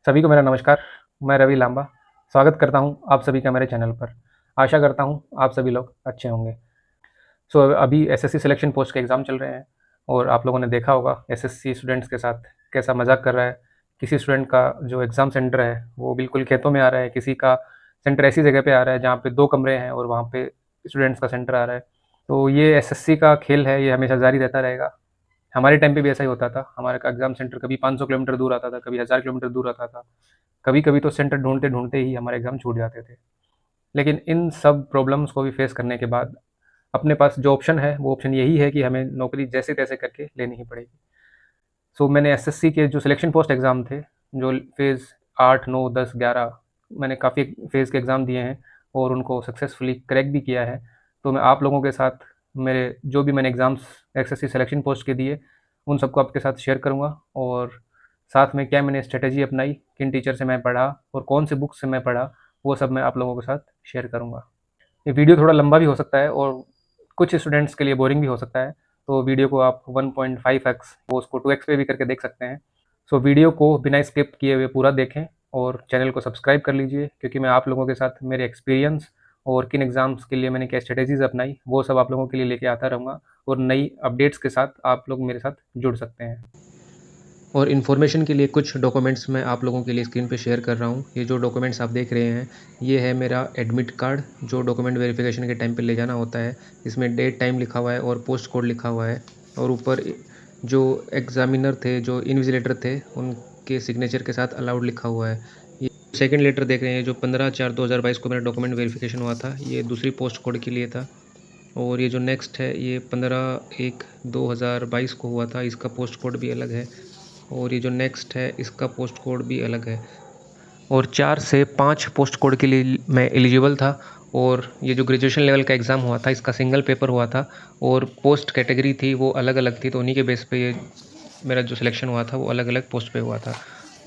सभी को मेरा नमस्कार। मैं रवि लांबा स्वागत करता हूं आप सभी का मेरे चैनल पर। आशा करता हूं आप सभी लोग अच्छे होंगे। अभी एसएससी सिलेक्शन पोस्ट के एग्ज़ाम चल रहे हैं और आप लोगों ने देखा होगा एसएससी स्टूडेंट्स के साथ कैसा मजाक कर रहा है। किसी स्टूडेंट का जो एग्ज़ाम सेंटर है वो बिल्कुल खेतों में आ रहा है, किसी का सेंटर ऐसी जगह पे आ रहा है जहाँ पे 2 कमरे हैं और वहाँ पे स्टूडेंट्स का सेंटर आ रहा है। तो ये एसएससी का खेल है, ये हमेशा जारी रहता रहेगा। हमारे टाइम पे भी ऐसा ही होता था। हमारे का एग्ज़ाम सेंटर कभी 500 किलोमीटर दूर आता था, कभी 1000 किलोमीटर दूर आता था। कभी-कभी तो सेंटर ढूँढते-ढूँढते ही हमारे एग्ज़ाम छूट जाते थे। लेकिन इन सब प्रॉब्लम्स को भी फेस करने के बाद अपने पास जो ऑप्शन है, वो ऑप्शन यही है कि हमें नौकरी जैसे-तैसे करके लेनी ही पड़ेगी। मैंने एसएससी के जो सिलेक्शन पोस्ट एग्ज़ाम थे, जो फ़ेज़ 8, 9, 10, 11 मैंने काफ़ी फ़ेज़ के एग्ज़ाम दिए हैं और उनको सक्सेसफुली क्रैक भी किया है। तो मैं आप लोगों के साथ मेरे जो भी मैंने एग्ज़ाम्स एसएससी सिलेक्शन पोस्ट के दिए, उन सबको आपके साथ शेयर करूँगा और साथ में क्या मैंने स्ट्रैटेजी अपनाई, किन टीचर से मैं पढ़ा और कौन से बुक से मैं पढ़ा, वो सब मैं आप लोगों के साथ शेयर करूँगा। ये वीडियो थोड़ा लंबा भी हो सकता है और कुछ स्टूडेंट्स के लिए बोरिंग भी हो सकता है, तो वीडियो को आप 1.5x वो उसको 2x पे भी करके देख सकते हैं। वीडियो को बिना स्किप किए हुए पूरा देखें और चैनल को सब्सक्राइब कर लीजिए, क्योंकि मैं आप लोगों के साथ मेरे एक्सपीरियंस और किन एग्ज़ाम्स के लिए मैंने क्या स्ट्रैटेजीज़ अपनाई, वो सब आप लोगों के लिए लेके आता रहूँगा और नई अपडेट्स के साथ आप लोग मेरे साथ जुड़ सकते हैं। और इन्फॉर्मेशन के लिए कुछ डॉक्यूमेंट्स मैं आप लोगों के लिए स्क्रीन पे शेयर कर रहा हूँ। ये जो डॉक्यूमेंट्स आप देख रहे हैं, ये है मेरा एडमिट कार्ड, जो डॉक्यूमेंट वेरिफिकेशन के टाइम पे ले जाना होता है। इसमें डेट टाइम लिखा हुआ है और पोस्ट कोड लिखा हुआ है और ऊपर जो एग्ज़ामिनर थे, जो इन्विजिलेटर थे, उनके सिग्नेचर के साथ अलाउड लिखा हुआ है। ये सेकंड लेटर देख रहे हैं, जो 15/4/2022 को मेरा डॉक्यूमेंट वेरिफिकेशन हुआ था, ये दूसरी पोस्ट कोड के लिए था। और ये जो नेक्स्ट है, ये 15/1/2022 को हुआ था, इसका पोस्ट कोड भी अलग है। और ये जो नेक्स्ट है, इसका पोस्ट कोड भी अलग है। और 4 से 5 पोस्ट कोड के लिए मैं एलिजिबल था। और ये जो ग्रेजुएशन लेवल का एग्ज़ाम हुआ था, इसका सिंगल पेपर हुआ था और पोस्ट कैटेगरी थी वो अलग-अलग थी, तो उन्हीं के बेस पे ये मेरा जो सिलेक्शन हुआ था वो अलग-अलग पोस्ट पे हुआ था।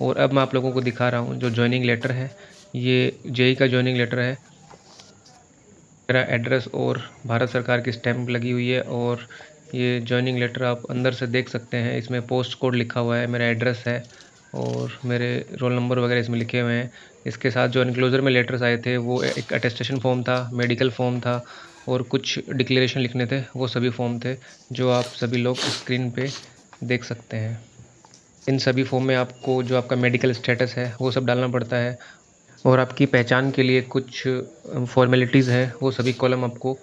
और अब मैं आप लोगों को दिखा रहा हूँ जो जॉइनिंग लेटर है, ये जेईई का जॉइनिंग लेटर है। मेरा एड्रेस और भारत सरकार की स्टैम्प लगी हुई है और ये जॉइनिंग लेटर आप अंदर से देख सकते हैं। इसमें पोस्ट कोड लिखा हुआ है, मेरा एड्रेस है और मेरे रोल नंबर वगैरह इसमें लिखे हुए हैं। इसके साथ जो एनक्लोज़र में लेटर्स आए थे, वो एक अटेस्टेशन फॉर्म था, मेडिकल फॉर्म था और कुछ डिक्लेरेशन लिखने थे, वो सभी फॉर्म थे जो आप सभी लोग स्क्रीन पे देख सकते हैं। इन सभी फॉर्म में आपको जो आपका मेडिकल स्टेटस है वो सब डालना पड़ता है और आपकी पहचान के लिए कुछ फॉर्मेलिटीज़ हैं, वो सभी कॉलम आपको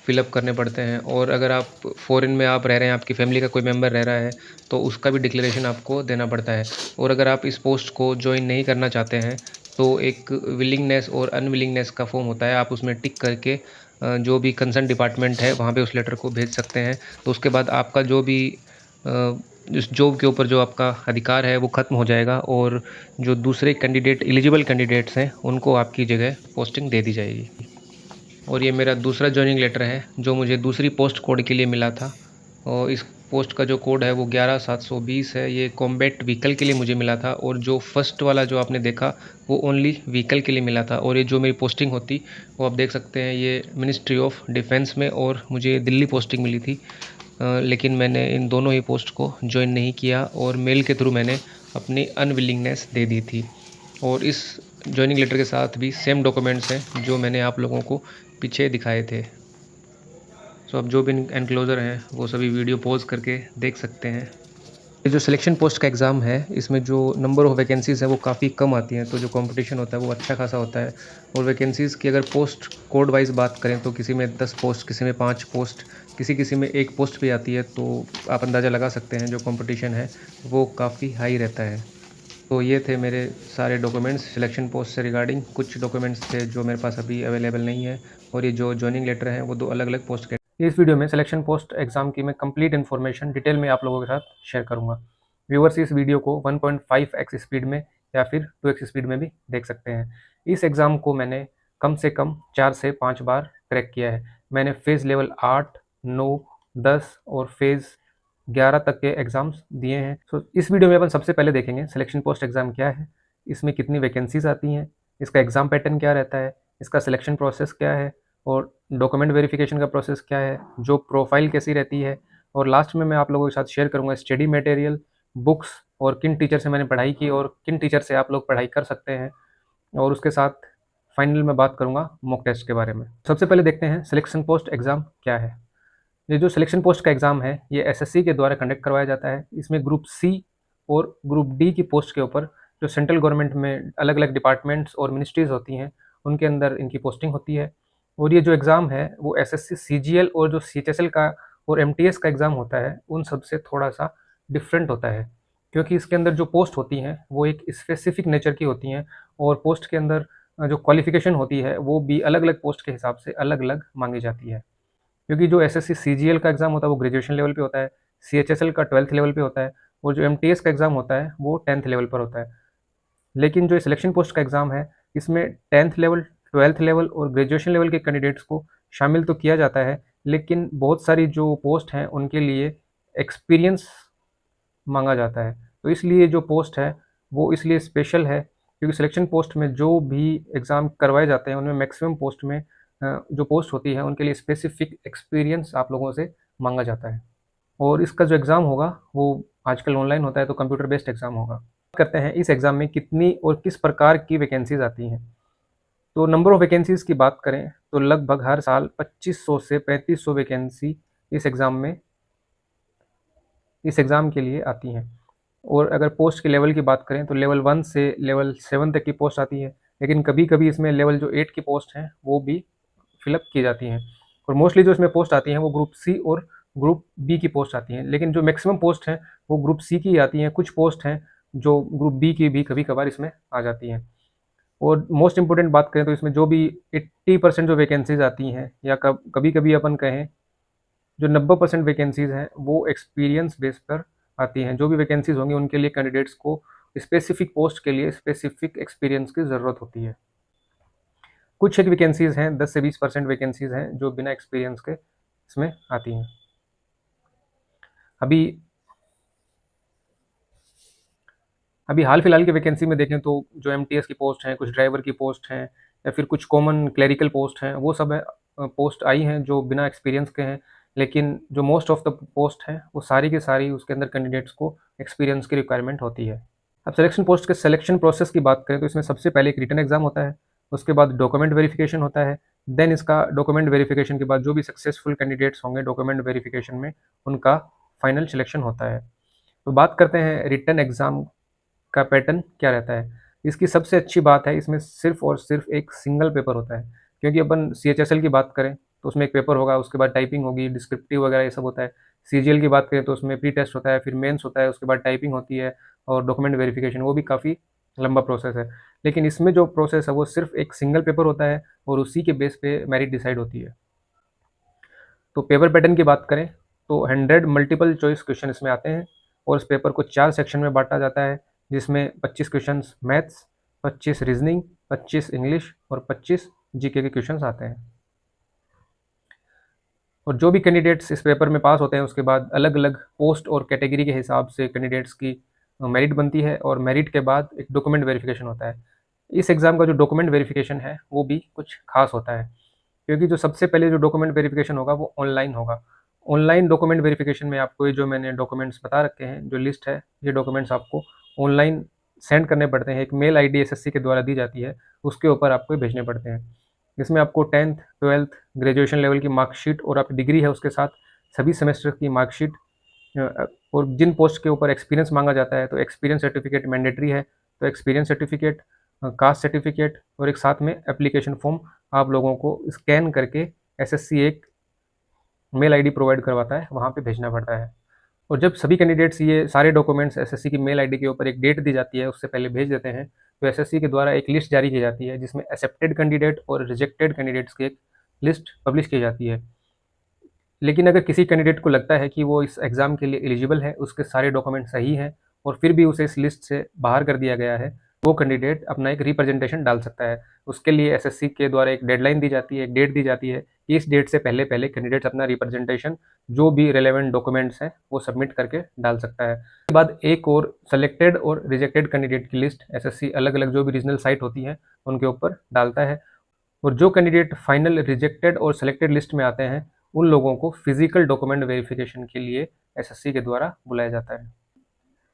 फ़िलअप करने पड़ते हैं। और अगर आप फ़ॉरेन में आप रह रहे हैं, आपकी फ़ैमिली का कोई मेंबर रह रहा है, तो उसका भी डिक्लेरेशन आपको देना पड़ता है। और अगर आप इस पोस्ट को जॉइन नहीं करना चाहते हैं, तो एक विलिंगनेस और अनविलिंगनेस का फॉर्म होता है, आप उसमें टिक करके जो भी कंसर्न डिपार्टमेंट है, वहाँ पे उस लेटर को भेज सकते हैं। तो उसके बाद आपका जो भी इस जॉब के ऊपर जो आपका अधिकार है, वो ख़त्म हो जाएगा और जो दूसरे कैंडिडेट एलिजिबल कैंडिडेट्स हैं, उनको आपकी जगह पोस्टिंग दे दी जाएगी। और ये मेरा दूसरा जॉइनिंग लेटर है, जो मुझे दूसरी पोस्ट कोड के लिए मिला था और इस पोस्ट का जो कोड है वो 11720 है। ये कॉम्बैट व्हीकल के लिए मुझे मिला था और जो फर्स्ट वाला जो आपने देखा, वो ओनली व्हीकल के लिए मिला था। और ये जो मेरी पोस्टिंग होती, वो आप देख सकते हैं, ये मिनिस्ट्री ऑफ डिफेंस में और मुझे दिल्ली पोस्टिंग मिली थी। लेकिन मैंने इन दोनों ही पोस्ट को ज्वाइन नहीं किया और मेल के थ्रू मैंने अपनी अनविलिंगनेस दे दी थी। और इस जॉइनिंग लेटर के साथ भी सेम डॉक्यूमेंट्स हैं जो मैंने आप लोगों को पीछे दिखाए थे। अब जो भी एनक्लोज़र हैं, वो सभी वीडियो पॉज़ करके देख सकते हैं। ये जो सिलेक्शन पोस्ट का एग्ज़ाम है, इसमें जो नंबर ऑफ़ वैकेंसीज़ है वो काफ़ी कम आती हैं, तो जो कॉम्पिटिशन होता है वो अच्छा खासा होता है। और वैकेंसीज़ की अगर पोस्ट कोड वाइज़ बात करें, तो किसी में 10 पोस्ट, किसी में 5 पोस्ट, किसी में 1 पोस्ट भी आती है, तो आप अंदाज़ा लगा सकते हैं जो कॉम्पिटिशन है वो काफ़ी हाई रहता है। तो ये थे मेरे सारे डॉक्यूमेंट्स सिलेक्शन पोस्ट से रिगार्डिंग। कुछ डॉक्यूमेंट्स थे जो मेरे पास अभी अवेलेबल नहीं है और ये जो जॉइनिंग लेटर हैं वो 2 अलग-अलग पोस्ट के। इस वीडियो में सिलेक्शन पोस्ट एग्ज़ाम की मैं कंप्लीट इन्फॉर्मेशन डिटेल में आप लोगों के साथ शेयर करूँगा। व्यूअर्स इस वीडियो को 1.5x स्पीड में या फिर 2x स्पीड में भी देख सकते हैं। इस एग्ज़ाम को मैंने कम से कम 4 से 5 बार क्रैक किया है। मैंने फ़ेज़ लेवल 8, 9, 10 और फ़ेज़ 11 तक के एग्ज़ाम्स दिए हैं। इस वीडियो में अपन सबसे पहले देखेंगे सिलेक्शन पोस्ट एग्ज़ाम क्या है, इसमें कितनी वैकेंसीज़ आती हैं, इसका एग्ज़ाम पैटर्न क्या रहता है, इसका सिलेक्शन प्रोसेस क्या है और डॉक्यूमेंट वेरिफिकेशन का प्रोसेस क्या है, जो प्रोफाइल कैसी रहती है। और लास्ट में मैं आप लोगों के साथ शेयर करूँगा स्टडी मटेरियल, बुक्स और किन टीचर से मैंने पढ़ाई की और किन टीचर से आप लोग पढ़ाई कर सकते हैं, और उसके साथ फाइनल में बात करूँगा मॉक टेस्ट के बारे में। सबसे पहले देखते हैं सिलेक्शन पोस्ट एग्ज़ाम क्या है। ये जो सिलेक्शन पोस्ट का एग्ज़ाम है, ये एसएससी के द्वारा कंडक्ट करवाया जाता है। इसमें ग्रुप सी और ग्रुप डी की पोस्ट के ऊपर जो सेंट्रल गवर्नमेंट में अलग-अलग डिपार्टमेंट्स और मिनिस्ट्रीज़ होती हैं, उनके अंदर इनकी पोस्टिंग होती है। और ये जो एग्ज़ाम है, वो एसएससी सीजीएल और जो सीएचएसएल का और एमटीएस का एग्ज़ाम होता है, उन सब से थोड़ा-सा डिफरेंट होता है। क्योंकि इसके अंदर जो पोस्ट होती हैं, वो एक स्पेसिफिक नेचर की होती हैं, और पोस्ट के अंदर जो क्वालिफ़िकेशन होती है, वो भी अलग-अलग पोस्ट के हिसाब से अलग-अलग माँगी जाती है। क्योंकि जो एसएससी सीजीएल का एग्ज़ाम होता है वो ग्रेजुएशन लेवल पे होता है, सीएचएसएल का 12th लेवल पे होता है, और जो एमटीएस का एग्ज़ाम होता है वो 10th लेवल पर होता है। लेकिन जो सिलेक्शन पोस्ट का एग्ज़ाम है, इसमें 10th लेवल, 12th लेवल और ग्रेजुएशन लेवल के कैंडिडेट्स को शामिल तो किया जाता है, लेकिन बहुत सारी जो पोस्ट हैं उनके लिए एक्सपीरियंस माँगा जाता है। तो इसलिए जो पोस्ट है वो इसलिए स्पेशल है, क्योंकि सिलेक्शन पोस्ट में जो भी एग्ज़ाम करवाए जाते हैं उनमें मैक्सिमम पोस्ट में जो पोस्ट होती है उनके लिए स्पेसिफिक एक्सपीरियंस आप लोगों से माँगा जाता है। और इसका जो एग्ज़ाम होगा वो आजकल ऑनलाइन होता है, तो कंप्यूटर बेस्ड एग्ज़ाम होगा। बात करते हैं इस एग्ज़ाम में कितनी और किस प्रकार की वैकेंसीज़ आती हैं। तो नंबर ऑफ़ वैकेंसीज़ की बात करें तो लगभग हर साल 2500 से 3500 वैकेंसी इस एग्ज़ाम के लिए आती हैं। और अगर पोस्ट के लेवल की बात करें तो लेवल 1 से लेवल 7 तक की पोस्ट आती है, लेकिन कभी-कभी इसमें लेवल जो 8 की पोस्ट हैं वो भी फिलअप की जाती हैं। और मोस्टली जो इसमें पोस्ट आती हैं वो ग्रुप सी और ग्रुप बी की पोस्ट आती हैं, लेकिन जो मैक्सिमम पोस्ट हैं वो ग्रुप सी की आती हैं। कुछ पोस्ट हैं जो ग्रुप बी की भी कभी-कभार इसमें आ जाती हैं। और मोस्ट इम्पोर्टेंट बात करें तो इसमें जो भी 80% जो वैकेंसीज़ आती हैं, या कभी-कभी अपन कहें जो 90% वैकेंसीज़ हैं वो एक्सपीरियंस बेस पर आती हैं। जो भी वैकेंसीज़ होंगी उनके लिए कैंडिडेट्स को स्पेसिफिक पोस्ट के लिए स्पेसिफिक एक्सपीरियंस की ज़रूरत होती है। कुछ एक वैकेंसीज़ हैं, 10 से 20% वैकेंसीज़ हैं जो बिना एक्सपीरियंस के इसमें आती हैं। अभी अभी हाल-फिलहाल की वैकेंसी में देखें तो जो एमटीएस की पोस्ट हैं, कुछ ड्राइवर की पोस्ट हैं, या फिर कुछ कॉमन क्लेरिकल पोस्ट हैं, वो सब पोस्ट आई हैं जो बिना एक्सपीरियंस के हैं। लेकिन जो मोस्ट ऑफ द पोस्ट हैं, वो सारी की सारी उसके अंदर कैंडिडेट्स को एक्सपीरियंस की रिक्वायरमेंट होती है। अब सिलेक्शन पोस्ट के सिलेक्शन प्रोसेस की बात करें तो इसमें सबसे पहले एक रिटन एग्ज़ाम होता है, उसके बाद डॉक्यूमेंट वेरिफिकेशन होता है, देन इसका डॉक्यूमेंट वेरिफिकेशन के बाद जो भी सक्सेसफुल कैंडिडेट्स होंगे डॉक्यूमेंट वेरिफिकेशन में, उनका फाइनल सिलेक्शन होता है। तो बात करते हैं रिटन एग्ज़ाम का पैटर्न क्या रहता है। इसकी सबसे अच्छी बात है, इसमें सिर्फ़ और सिर्फ़ एक सिंगल पेपर होता है। क्योंकि अपन सीएचएसएल की बात करें तो उसमें एक पेपर होगा, उसके बाद टाइपिंग होगी, डिस्क्रिप्टिव वगैरह ये सब होता है। सीजीएल की बात करें तो उसमें प्री टेस्ट होता है, फिर मेंस होता है, उसके बाद टाइपिंग होती है, और डॉक्यूमेंट वेरिफिकेशन, वो भी काफ़ी लंबा प्रोसेस है। लेकिन इसमें जो प्रोसेस है वो सिर्फ़ एक सिंगल पेपर होता है, और उसी के बेस पे मेरिट डिसाइड होती है। तो पेपर पैटर्न की बात करें तो 100 मल्टीपल चॉइस क्वेश्चन इसमें आते हैं, और इस पेपर को 4 सेक्शन में बाँटा जाता है, जिसमें 25 क्वेश्चंस मैथ्स, 25 रीज़निंग, 25 इंग्लिश और 25 जीके के क्वेश्चंस आते हैं। और जो भी कैंडिडेट्स इस पेपर में पास होते हैं उसके बाद अलग-अलग पोस्ट और कैटेगरी के हिसाब से कैंडिडेट्स की मेरिट बनती है, और मेरिट के बाद एक डॉक्यूमेंट वेरिफिकेशन होता है। इस एग्ज़ाम का जो डॉक्यूमेंट वेरिफिकेशन है वो भी कुछ ख़ास होता है, क्योंकि जो सबसे पहले जो डॉक्यूमेंट वेरिफिकेशन होगा वो ऑनलाइन होगा। ऑनलाइन डॉक्यूमेंट वेरिफिकेशन में आपको ये जो मैंने डॉक्यूमेंट्स बता रखे हैं, जो लिस्ट है, ये डॉक्यूमेंट्स आपको ऑनलाइन सेंड करने पड़ते हैं। एक मेल आईडी एसएससी के द्वारा दी जाती है, उसके ऊपर आपको ये भेजने पड़ते हैं। इसमें आपको 10th, 12th, ग्रेजुएशन लेवल की मार्कशीट और आपकी डिग्री है उसके साथ सभी सेमेस्टर की मार्कशीट, और जिन पोस्ट के ऊपर एक्सपीरियंस माँगा जाता है तो एक्सपीरियंस सर्टिफिकेट मैंडेटरी है, तो एक्सपीरियंस सर्टिफिकेट, कास्ट सर्टिफिकेट, और एक साथ में एप्लीकेशन फॉर्म आप लोगों को स्कैन करके एसएससी एक मेल आईडी प्रोवाइड करवाता है, वहाँ पे भेजना पड़ता है। और जब सभी कैंडिडेट्स ये सारे डॉक्यूमेंट्स एसएससी की मेल आईडी के ऊपर एक डेट दी जाती है, उससे पहले भेज देते हैं, तो एसएससी के द्वारा एक लिस्ट जारी की जाती है, जिसमें एक्सेप्टेड कैंडिडेट और रिजेक्टेड कैंडिडेट्स की एक लिस्ट पब्लिश की जाती है। लेकिन अगर किसी कैंडिडेट को लगता है कि वो इस एग्ज़ाम के लिए एलिजिबल है, उसके सारे डॉक्यूमेंट सही हैं, और फिर भी उसे इस लिस्ट से बाहर कर दिया गया है, वो कैंडिडेट अपना एक रिप्रेजेंटेशन डाल सकता है। उसके लिए एसएससी के द्वारा एक डेडलाइन दी जाती है, एक डेट दी जाती है कि इस डेट से पहले-पहले कैंडिडेट अपना रिप्रेजेंटेशन, जो भी रिलेवेंट डॉक्यूमेंट्स हैं, वो सबमिट करके डाल सकता है। उसके बाद एक और सेलेक्टेड और रिजेक्टेड कैंडिडेट की लिस्ट एसएससी अलग-अलग जो भी रीजनल साइट होती हैं, उनके ऊपर डालता है। और जो कैंडिडेट फाइनल रिजेक्टेड और सेलेक्टेड लिस्ट में आते हैं, उन लोगों को फिजिकल डॉक्यूमेंट वेरिफिकेशन के लिए एसएससी के द्वारा बुलाया जाता है।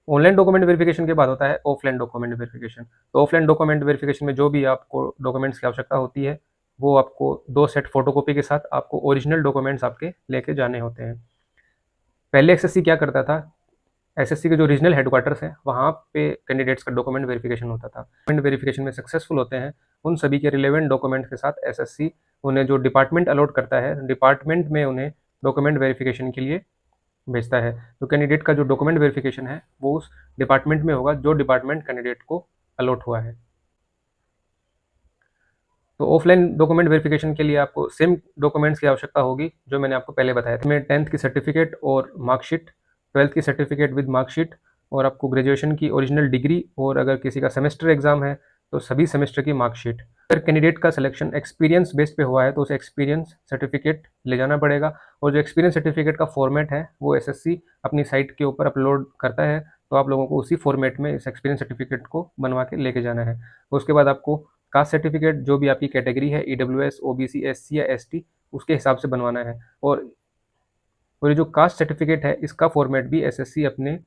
ऑनलाइन डॉक्यूमेंट वेरिफिकेशन के बाद होता है ऑफलाइन डॉक्यूमेंट वेरिफिकेशन। तो ऑफलाइन डॉक्यूमेंट वेरिफिकेशन में जो भी आपको डॉक्यूमेंट्स की आवश्यकता होती है, वो आपको 2 सेट फोटोकॉपी के साथ आपको ओरिजिनल डॉक्यूमेंट्स आपके लेके जाने होते हैं। पहले एसएससी क्या करता था, एसएससी के जो रीजनल हेडक्वार्टर्स हैं, वहाँ पे कैंडिडेट्स का डॉक्यूमेंट वेरिफिकेशन होता था। डॉक्यूमेंट वेरिफिकेशन में सक्सेसफुल होते हैं, उन सभी के रिलेवेंट डॉक्यूमेंट्स के साथ एसएससी उन्हें जो डिपार्टमेंट अलॉट करता है, डिपार्टमेंट में उन्हें डॉक्यूमेंट वेरिफिकेशन के लिए भेजता है। तो कैंडिडेट का जो डॉक्यूमेंट वेरिफिकेशन है, वो उस डिपार्टमेंट में होगा जो डिपार्टमेंट कैंडिडेट को अलॉट हुआ है। तो ऑफलाइन डॉक्यूमेंट वेरिफिकेशन के लिए आपको सेम डॉक्यूमेंट्स की आवश्यकता होगी जो मैंने आपको पहले बताया था। मैं 10th की सर्टिफिकेट और मार्कशीट, 12th की सर्टिफिकेट विद मार्कशीट, और आपको ग्रेजुएशन की ओरिजिनल डिग्री, और अगर किसी का सेमेस्टर एग्जाम है तो सभी सेमेस्टर की मार्कशीट। अगर कैंडिडेट का सिलेक्शन एक्सपीरियंस बेस्ड पे हुआ है तो उसे एक्सपीरियंस सर्टिफिकेट ले जाना पड़ेगा, और जो एक्सपीरियंस सर्टिफिकेट का फॉर्मेट है वो एसएससी अपनी साइट के ऊपर अपलोड करता है। तो आप लोगों को उसी फॉर्मेट में इस एक्सपीरियंस सर्टिफिकेट को बनवा के लेके जाना है। उसके बाद आपको कास्ट सर्टिफिकेट, जो भी आपकी कैटेगरी है, ईडब्ल्यूएस, ओबीसी, एससी या एसटी, उसके हिसाब से बनवाना है। और ये जो कास्ट सर्टिफिकेट है, इसका फॉर्मेट भी एसएससी अपने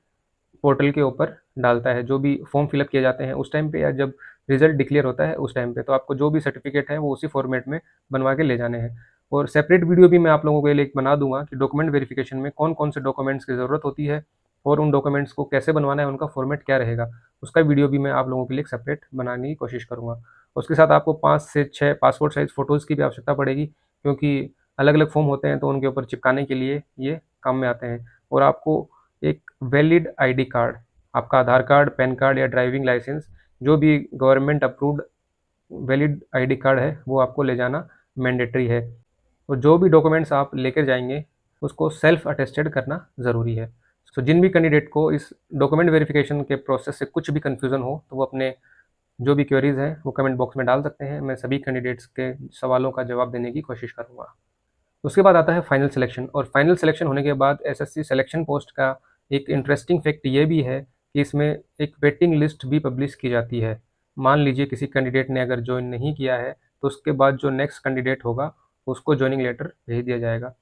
पोर्टल के ऊपर डालता है। जो भी फॉर्म फिलअप किए जाते हैं उस टाइम पे, या जब रिजल्ट डिक्लेयर होता है उस टाइम पे, तो आपको जो भी सर्टिफिकेट है वो उसी फॉर्मेट में बनवा के ले जाने हैं। और सेपरेट वीडियो भी मैं आप लोगों के लिए एक बना दूंगा कि डॉक्यूमेंट वेरिफिकेशन में कौन कौन से डॉक्यूमेंट्स की ज़रूरत होती है और उन डॉक्यूमेंट्स को कैसे बनवाना है, उनका फॉर्मेट क्या रहेगा, उसका वीडियो भी मैं आप लोगों के लिए सेपरेट बनाने की कोशिश करूँगा। उसके साथ आपको 5 से 6 पासपोर्ट साइज़ फ़ोटोज़ की भी आवश्यकता पड़ेगी, क्योंकि अलग अलग फॉर्म होते हैं तो उनके ऊपर चिपकाने के लिए ये काम में आते हैं। और आपको एक वैलिड आईडी कार्ड, आपका आधार कार्ड, पैन कार्ड या ड्राइविंग लाइसेंस, जो भी government approved valid ID card है, वो आपको ले जाना मैंडेटरी है। और जो भी डॉक्यूमेंट्स आप लेकर जाएंगे उसको सेल्फ अटेस्टेड करना ज़रूरी है। तो जिन भी कैंडिडेट को इस डॉक्यूमेंट वेरिफिकेशन के प्रोसेस से कुछ भी कन्फ्यूज़न हो तो वो अपने जो भी क्वेरीज़ हैं वो कमेंट बॉक्स में डाल सकते हैं। मैं सभी कैंडिडेट्स के सवालों का जवाब देने की कोशिश करूँगा। उसके बाद आता है फाइनल सिलेक्शन, और फाइनल सिलेक्शन होने के बाद एसएससी सिलेक्शन पोस्ट का एक इंटरेस्टिंग फैक्ट ये भी है कि इसमें एक वेटिंग लिस्ट भी पब्लिश की जाती है। मान लीजिए किसी कैंडिडेट ने अगर ज्वाइन नहीं किया है तो उसके बाद जो नेक्स्ट कैंडिडेट होगा उसको ज्वाइनिंग लेटर भेज दिया जाएगा।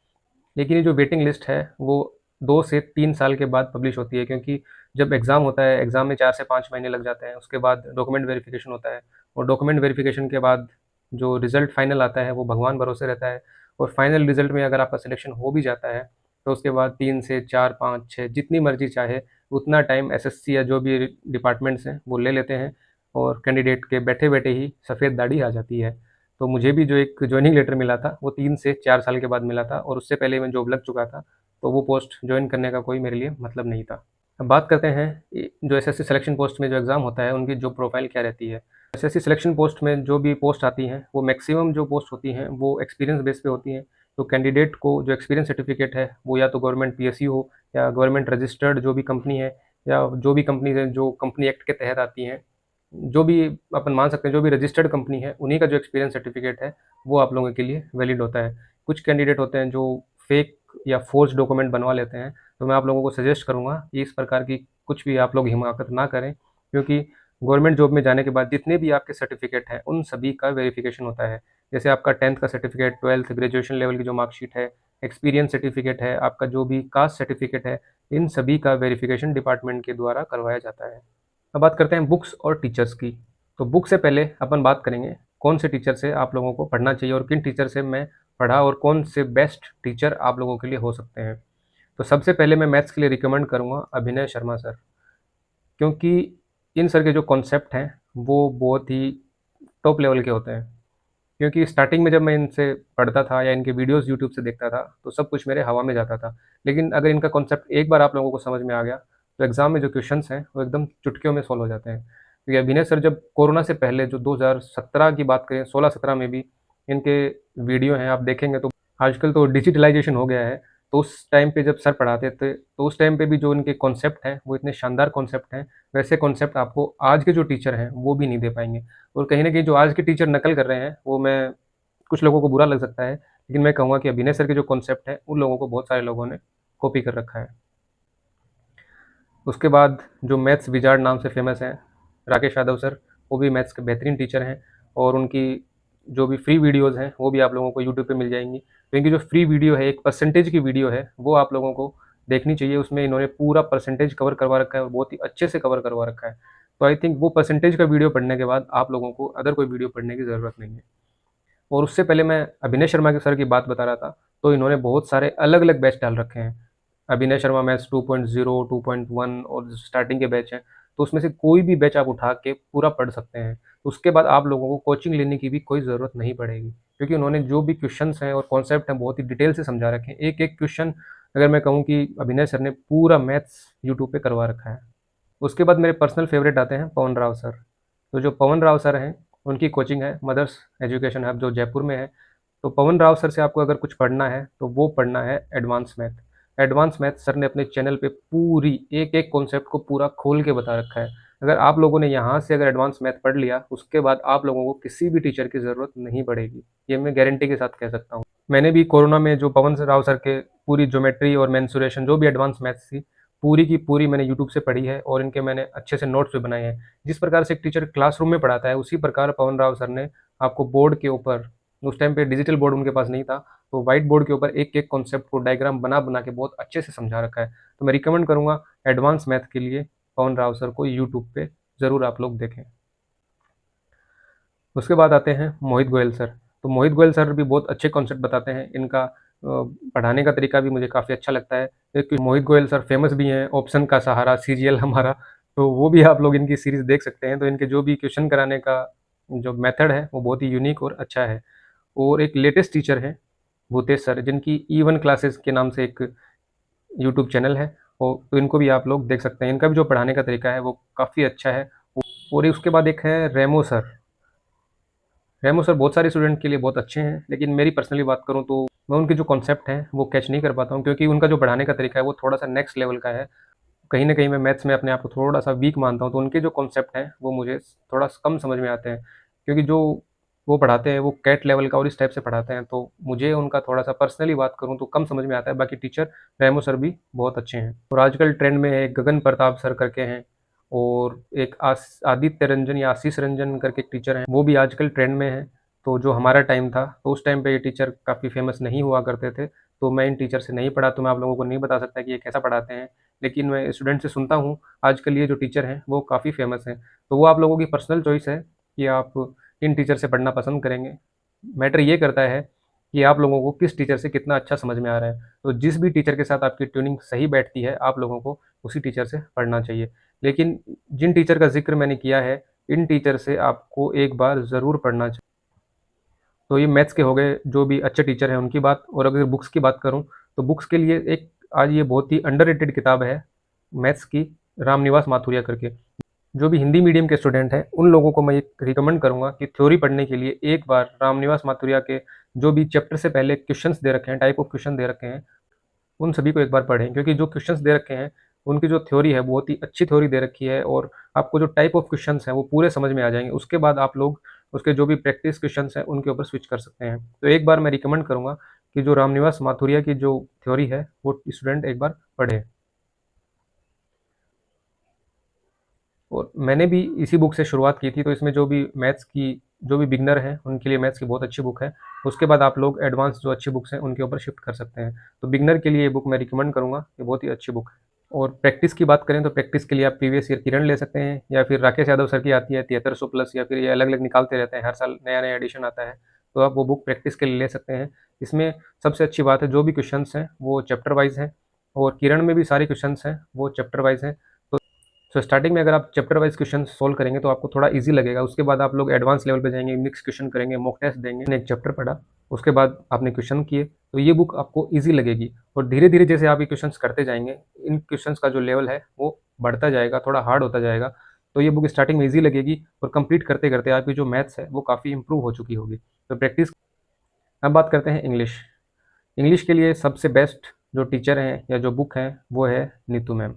लेकिन ये जो वेटिंग लिस्ट है वो 2 से 3 साल के बाद पब्लिश होती है, क्योंकि जब एग्ज़ाम होता है, एग्ज़ाम में 4 से 5 महीने लग जाते हैं। उसके बाद डॉक्यूमेंट वेरिफिकेशन होता है, और डॉक्यूमेंट वेरिफिकेशन के बाद जो रिज़ल्ट फाइनल आता है वो भगवान भरोसे रहता है। और फाइनल रिज़ल्ट में अगर आपका सिलेक्शन हो भी जाता है तो उसके बाद 3 से 4, 5, 6 जितनी मर्ज़ी चाहे उतना टाइम एसएससी या जो भी डिपार्टमेंट्स हैं वो ले लेते हैं, और कैंडिडेट के बैठे-बैठे ही सफ़ेद दाढ़ी आ जाती है। तो मुझे भी जो एक जॉइनिंग लेटर मिला था वो 3 से 4 साल के बाद मिला था, और उससे पहले मैं जॉब लग चुका था, तो वो पोस्ट जॉइन करने का कोई मेरे लिए मतलब नहीं था। अब बात करते हैं जो एसएससी सिलेक्शन पोस्ट में जो एग्ज़ाम होता है उनकी जॉब प्रोफाइल क्या रहती है। एसएससी सिलेक्शन पोस्ट में जो भी पोस्ट आती हैं वो मैक्सिमम जो पोस्ट होती हैं वो एक्सपीरियंस बेस पे होती हैं। तो कैंडिडेट को जो एक्सपीरियंस सर्टिफिकेट है वो या तो गवर्नमेंट पीएसयू हो, या गवर्नमेंट रजिस्टर्ड जो भी कंपनी है, या जो भी कंपनीज़ हैं जो कंपनी एक्ट के तहत आती हैं, जो भी अपन मान सकते हैं जो भी रजिस्टर्ड कंपनी है उन्हीं का जो एक्सपीरियंस सर्टिफिकेट है वो आप लोगों के लिए वैलिड होता है। कुछ कैंडिडेट होते हैं जो फेक या फोर्ज डॉक्यूमेंट बनवा लेते हैं, तो मैं आप लोगों को सजेस्ट करूँगा कि इस प्रकार की कुछ भी आप लोग हिमाकत ना करें, क्योंकि गवर्नमेंट जॉब में जाने के बाद जितने भी आपके सर्टिफिकेट हैं उन सभी का वेरिफिकेशन होता है। जैसे आपका 10th का सर्टिफिकेट, 12th ग्रेजुएशन लेवल की जो मार्कशीट है, एक्सपीरियंस सर्टिफिकेट है, आपका जो भी कास्ट सर्टिफिकेट है, इन सभी का वेरिफिकेशन डिपार्टमेंट के द्वारा करवाया जाता है। अब बात करते हैं बुक्स और टीचर्स की। तो बुक से पहले अपन बात करेंगे कौन से टीचर से आप लोगों को पढ़ना चाहिए और किन टीचर से मैं पढ़ा और कौन से बेस्ट टीचर आप लोगों के लिए हो सकते हैं। तो सबसे पहले मैं मैथ्स के लिए रिकमेंड करूँगा अभिनय शर्मा सर, क्योंकि इन सर के जो कॉन्सेप्ट हैं वो बहुत ही टॉप लेवल के होते हैं। क्योंकि स्टार्टिंग में जब मैं इनसे पढ़ता था या इनके वीडियोस यूट्यूब से देखता था तो सब कुछ मेरे हवा में जाता था, लेकिन अगर इनका कॉन्सेप्ट एक बार आप लोगों को समझ में आ गया तो एग्ज़ाम में जो क्वेश्चंस हैं वो एकदम चुटकियों में सॉल्व हो जाते हैं। क्योंकि अभिनय सर जब कोरोना से पहले जो 2017 की बात करें, 16-17 में भी इनके वीडियो हैं आप देखेंगे तो आजकल तो डिजिटलाइजेशन हो गया है। तो उस टाइम पे जब सर पढ़ाते थे तो उस टाइम पे भी जो इनके कॉन्सेप्ट हैं वो इतने शानदार कॉन्सेप्ट हैं, वैसे कॉन्सेप्ट आपको आज के जो टीचर हैं वो भी नहीं दे पाएंगे। और कहीं न कहीं जो आज के टीचर नकल कर रहे हैं वो मैं कुछ लोगों को बुरा लग सकता है, लेकिन मैं कहूँगा कि अभिनय सर के जो कॉन्सेप्ट हैं, उन लोगों को बहुत सारे लोगों ने कॉपी कर रखा है। उसके बाद जो मैथ्स विज़ार्ड नाम से फ़ेमस हैं, राकेश यादव सर, वो भी मैथ्स के बेहतरीन टीचर हैं, और उनकी जो भी फ्री वीडियोज़ हैं, वो भी आप लोगों को यूट्यूब पे मिल जाएँगी। तो इनकी जो फ्री वीडियो है, एक परसेंटेज की वीडियो है, वो आप लोगों को देखनी चाहिए। उसमें इन्होंने पूरा परसेंटेज कवर करवा रखा है और बहुत ही अच्छे से कवर करवा रखा है। तो आई थिंक वो परसेंटेज का वीडियो पढ़ने के बाद आप लोगों को अदर कोई वीडियो पढ़ने की ज़रूरत नहीं है। और उससे पहले मैं अभिनय शर्मा के सर की बात बता रहा था, तो इन्होंने बहुत सारे अलग-अलग बैच डाल रखे हैं। अभिनय शर्मा मैथ्स 2.0, 2.1 और स्टार्टिंग के बैच हैं, तो उसमें से कोई भी बैच आप उठा के पूरा पढ़ सकते हैं। उसके बाद आप लोगों को कोचिंग लेने की भी कोई ज़रूरत नहीं पड़ेगी, क्योंकि उन्होंने जो भी क्वेश्चंस हैं और कॉन्सेप्ट हैं बहुत ही डिटेल से समझा रखे हैं। एक-एक क्वेश्चन अगर मैं कहूँ कि अभिनय सर ने पूरा मैथ्स यूट्यूब पे करवा रखा है। उसके बाद मेरे पर्सनल फेवरेट आते हैं पवन राव सर। तो जो पवन राव सर हैं, उनकी कोचिंग है मदर्स एजुकेशन हब जो जयपुर में है। तो पवन राव सर से आपको अगर कुछ पढ़ना है, तो वो पढ़ना है advance math. Advance math sir ने अपने चैनल पे पूरी एक-एक कॉन्सेप्ट को पूरा खोल के बता रखा है। अगर आप लोगों ने यहाँ से अगर एडवांस मैथ पढ़ लिया, उसके बाद आप लोगों को किसी भी टीचर की ज़रूरत नहीं पड़ेगी। ये मैं गारंटी के साथ कह सकता हूँ। मैंने भी कोरोना में जो पवन राव सर के पूरी ज्योमेट्री और मेंसुरेशन जो भी एडवांस मैथ्स थी, पूरी की पूरी मैंने यूट्यूब से पढ़ी है और इनके मैंने अच्छे से नोट्स भी बनाए हैं। जिस प्रकार से एक टीचर क्लासरूम में पढ़ाता है, उसी प्रकार पवन राव सर ने आपको बोर्ड के ऊपर, उस टाइम पे डिजिटल बोर्ड उनके पास नहीं था, तो व्हाइट बोर्ड के ऊपर एक-एक कॉन्सेप्ट को डायग्राम बना-बना के बहुत अच्छे से समझा रखा है। तो मैं रिकमेंड करूँगा एडवांस मैथ के लिए पवन राव सर को यूट्यूब पे ज़रूर आप लोग देखें। उसके बाद आते हैं मोहित गोयल सर। तो मोहित गोयल सर भी बहुत अच्छे कॉन्सेप्ट बताते हैं। इनका पढ़ाने का तरीका भी मुझे काफ़ी अच्छा लगता है। एक मोहित गोयल सर फेमस भी हैं, ऑप्शन का सहारा, सीजीएल हमारा, तो वो भी आप लोग इनकी सीरीज़ देख सकते हैं। तो इनके जो भी क्वेश्चन कराने का जो मेथड है, वो बहुत ही यूनिक और अच्छा है। और एक लेटेस्ट टीचर हैं, भूतेश सर, जिनकी E1 क्लासेस के नाम से एक यूट्यूब चैनल है, और तो इनको भी आप लोग देख सकते हैं। इनका भी जो पढ़ाने का तरीका है, वो काफ़ी अच्छा है। और उसके बाद एक है रेमो सर। रेमो सर बहुत सारे स्टूडेंट के लिए बहुत अच्छे हैं, लेकिन मेरी पर्सनली बात करूँ तो मैं उनके जो कॉन्सेप्ट हैं वो कैच नहीं कर पाता हूँ, क्योंकि उनका जो पढ़ाने का तरीका है वो थोड़ा-सा नेक्स्ट लेवल का है। कहीं न कहीं मैं मैथ्स में अपने आप को थोड़ा-सा वीक मानता हूँ, तो उनके जो कॉन्सेप्ट हैं वो मुझे थोड़ा कम समझ में आते हैं, क्योंकि जो वो पढ़ाते हैं वो कैट लेवल का और इस टाइप से पढ़ाते हैं, तो मुझे उनका थोड़ा-सा पर्सनली बात करूँ तो कम समझ में आता है। बाकी टीचर रेमो सर भी बहुत अच्छे हैं। और आजकल ट्रेंड में एक गगन प्रताप सर करके हैं, और एक आदित्य रंजन या आशीष रंजन करके एक टीचर हैं, वो भी आजकल ट्रेंड में हैं। तो जो हमारा टाइम था, तो उस टाइम पे ये टीचर काफ़ी फेमस नहीं हुआ करते थे, तो मैं इन टीचर से नहीं पढ़ा, तो मैं आप लोगों को नहीं बता सकता कि ये कैसा पढ़ाते हैं। लेकिन मैं स्टूडेंट से सुनता हूँ, आजकल ये जो टीचर हैं, वो काफ़ी फेमस हैं। तो वो आप लोगों की पर्सनल चॉइस है कि आप किन टीचर से पढ़ना पसंद करेंगे। मैटर ये करता है कि आप लोगों को किस टीचर से कितना अच्छा समझ में आ रहा है। तो जिस भी टीचर के साथ आपकी ट्यूनिंग सही बैठती है, आप लोगों को उसी टीचर से पढ़ना चाहिए। लेकिन जिन टीचर का ज़िक्र मैंने किया है, इन टीचर से आपको एक बार ज़रूर पढ़ना चाहिए। तो ये मैथ्स के हो गए जो भी अच्छे टीचर हैं उनकी बात। और अगर बुक्स की बात करूँ, तो बुक्स के लिए एक आज ये बहुत ही अंडररेटेड किताब है मैथ्स की, रामनिवास माथुरिया करके। जो भी हिंदी मीडियम के स्टूडेंट हैं, उन लोगों को मैं ये रिकमेंड करूँगा कि थ्योरी पढ़ने के लिए एक बार रामनिवास माथुरिया के जो भी चैप्टर से पहले क्वेश्चंस दे रखे हैं, टाइप ऑफ क्वेश्चन दे रखे हैं, उन सभी को एक बार पढ़ें, क्योंकि जो क्वेश्चंस दे रखे हैं, उनकी जो थ्योरी है बहुत ही अच्छी थ्योरी दे रखी है, और आपको जो टाइप ऑफ क्वेश्चंस हैं वो पूरे समझ में आ जाएँगे। उसके बाद आप लोग उसके जो भी प्रैक्टिस क्वेश्चंस हैं उनके ऊपर स्विच कर सकते हैं। तो एक बार मैं रिकमेंड करूँगा कि जो रामनिवास माथुरिया की जो थ्योरी है वो स्टूडेंट एक बार पढ़े। और मैंने भी इसी बुक से शुरुआत की थी, तो इसमें जो भी मैथ्स की जो भी बिगिनर हैं, उनके लिए मैथ्स की बहुत अच्छी बुक है। उसके बाद आप लोग एडवांस जो अच्छी बुक्स हैं, उनके ऊपर शिफ्ट कर सकते हैं। तो बिगिनर के लिए ये बुक मैं रिकमेंड करूँगा, ये बहुत ही अच्छी बुक है। और प्रैक्टिस की बात करें, तो प्रैक्टिस के लिए आप प्रीवियस ईयर किरण ले सकते हैं, या फिर राकेश यादव सर की आती है 7300 प्लस, या फिर ये अलग-अलग निकालते रहते हैं, हर साल नया-नया एडिशन आता है, तो आप वो बुक प्रैक्टिस के लिए ले सकते हैं। इसमें सबसे अच्छी बात है जो भी क्वेश्चंस हैं, वो चैप्टर वाइज़ हैं, और किरण में भी सारे क्वेश्चंस हैं, वो चैप्टर वाइज़ हैं। तो स्टार्टिंग में अगर आप चैप्टर वाइज़ क्वेश्चन सोल्व करेंगे तो आपको थोड़ा ईज़ी लगेगा। उसके बाद आप लोग एडवांस लेवल पे जाएँगे, मिक्स क्वेश्चन करेंगे, मॉक टेस्ट देंगे। एक चैप्टर पढ़ा, उसके बाद आपने क्वेश्चन किए, तो ये बुक आपको ईज़ी लगेगी। और धीरे-धीरे जैसे आप ये क्वेश्चंस करते जाएँगे, इन क्वेश्चंस का जो लेवल है वो बढ़ता जाएगा, थोड़ा हार्ड होता जाएगा। तो ये बुक स्टार्टिंग में ईज़ी लगेगी, और कंप्लीट करते-करते आपकी जो मैथ्स है वो काफ़ी इम्प्रूव हो चुकी होगी। तो प्रैक्टिस। अब बात करते हैं इंग्लिश। इंग्लिश के लिए सबसे बेस्ट जो टीचर हैं या जो बुक है, वो है नीतू मैम।